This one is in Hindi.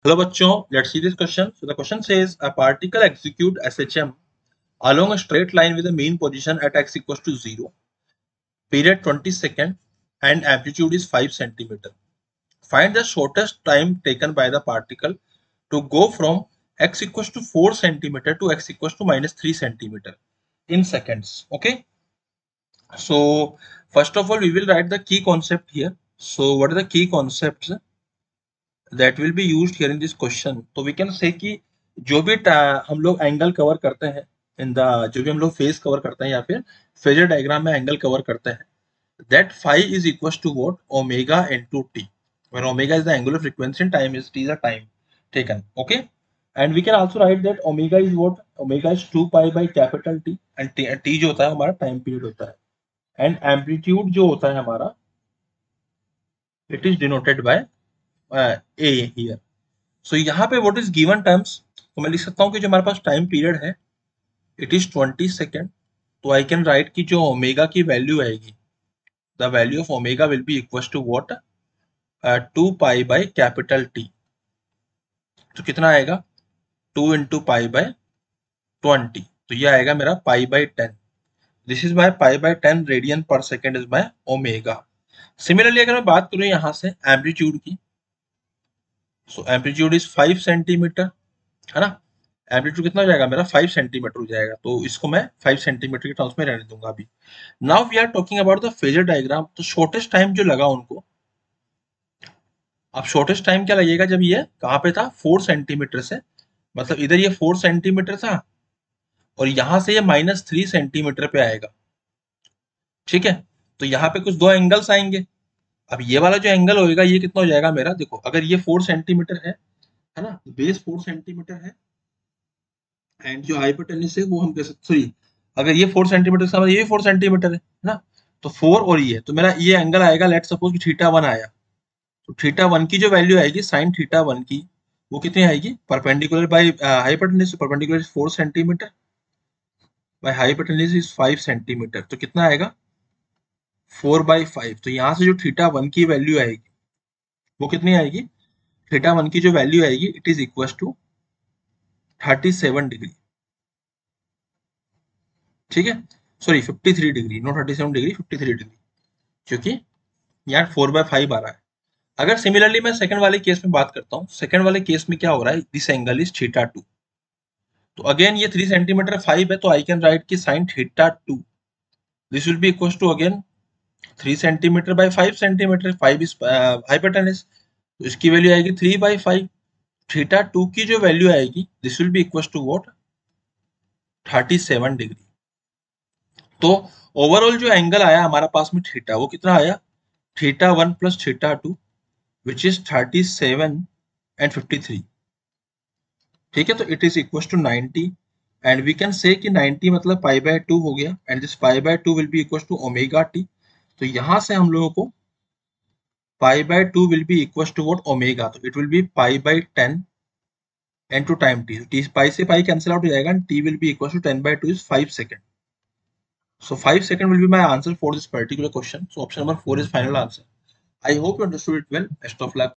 Hello बच्चों, let's see this question. So the question says a particle execute SHM along a straight line with a mean position at x equals to 0, period 20 second and amplitude is 5 centimeter. Find the shortest time taken by the particle to go from x equals to 4 centimeter to x equals to minus 3 centimeter in seconds. Okay. So first of all, we will write the key concept here. So what are the key concepts that will be used here in this question? तो we can say कि जो भी हम लोग एंगल कवर करते हैं इन द जो भी हम लोग फेस कवर करते हैं या फिर फेजर डायग्राम में एंगल कवर करते हैं, that phi is equals to what? Omega into t, where omega is the angular frequency and time is t, the time taken. Okay, and we can also write that omega is what? Omega is 2 pi by capital T and t जो होता है हमारा टाइम पीरियड होता है, and amplitude जो होता है हमारा it is denoted by a here. So यहाँ पे what is given terms, तो मैं लिख सकता हूँ कि जो हमारे पास टाइम पीरियड है it is 20 सेकेंड, तो आई कैन राइट कि जो ओमेगा की वैल्यू आएगी, the value of omega will be equal to what? 2 pi by capital T. तो कितना आएगा? 2 इंटू पाई बाय 20, तो ये आएगा मेरा pi by 10. This is my pi by 10 radian per second is my omega. Similarly अगर मैं बात करूं यहां से एम्पलीट्यूड की, सो एम्पलीट्यूड इज 5 सेंटीमीटर, है ना. एम्पलीट्यूड कितना हो जाएगा मेरा? 5 सेंटीमीटर हो जाएगा, तो इसको मैं 5 सेंटीमीटर के टर्म्स में रहने दूंगा अभी. Now we are talking about the phasor diagram. तो शॉर्टेस्ट टाइम जो लगा उनको, अब शॉर्टेस्ट टाइम क्या लगेगा जब ये कहाँ पे था? 4 सेंटीमीटर से, मतलब इधर ये 4 सेंटीमीटर था और यहां से ये -3 सेंटीमीटर पे आएगा. ठीक है, तो यहाँ पे कुछ दो एंगल्स आएंगे. अब ये वाला जो एंगल होगा ये कितना हो जाएगा मेरा? देखो, अगर ये 4 सेंटीमीटर है ना, बेस 4 सेंटीमीटर है एंड जो हाइपोटेन्यूज है वो हम कह सकते, सॉरी, अगर ये 4 सेंटीमीटर का मतलब ये 4 सेंटीमीटर है ना, तो 4 और ये, तो मेरा ये एंगल आएगा, लेट सपोज कि थीटा 1 आया, तो थीटा 1 की जो वैल्यू आएगी साइन थीटा 1 की, वो कितनी आएगी? Perpendicular by hypotenuse, perpendicular is 4 centimetre by hypotenuse is 5 centimetre, तो कितना आएगा? 4/5. तो यहाँ से जो थीटा 1 की वैल्यू आएगी वो कितनी आएगी? थीटा 1 की जो वैल्यू आएगी it is equal to 37 degree. ठीक है, sorry 53 degree, no 37 degree, 53 degree, क्योंकि यहाँ 4/5 आ रहा है. अगर सिमिलरली मैं सेकंड वाले केस में बात करता हूँ, सेकंड वाले केस में क्या हो रहा है? This angle is theta 2. तो अगेन ये 3 सेंटीमीटर 5 है, तो आई कैन राइट की sine theta 2 this will be equal to again 3 centimetre by 5 centimetre. 5 is hypotenuse, तो इसकी वैल्यू आएगी 3/5. थीटा 2 की जो वैल्यू आएगी this will be equal to what? 37 degree. तो ओवरऑल जो एंगल आया हमारा पास में थीटा, वो कितना आया? Theta 1 plus theta 2 which is 37 and 53. ठीक है, तो it is equal to 90 and we can say कि 90 मतलब पाई बाय 2 हो गया and this pi by 2 will be equal to omega T. तो यहां से हम लोगों को pi by 2 will be equal to what? Omega. तो it will be pi by 10 and two time T. T pi से पाई कैंसिल आउट हो जाएगा and T will be equal to 10/2 is 5 second. So 5 seconds will be my answer for this particular question. So option number 4 is final answer. I hope you understood it well. Best of luck.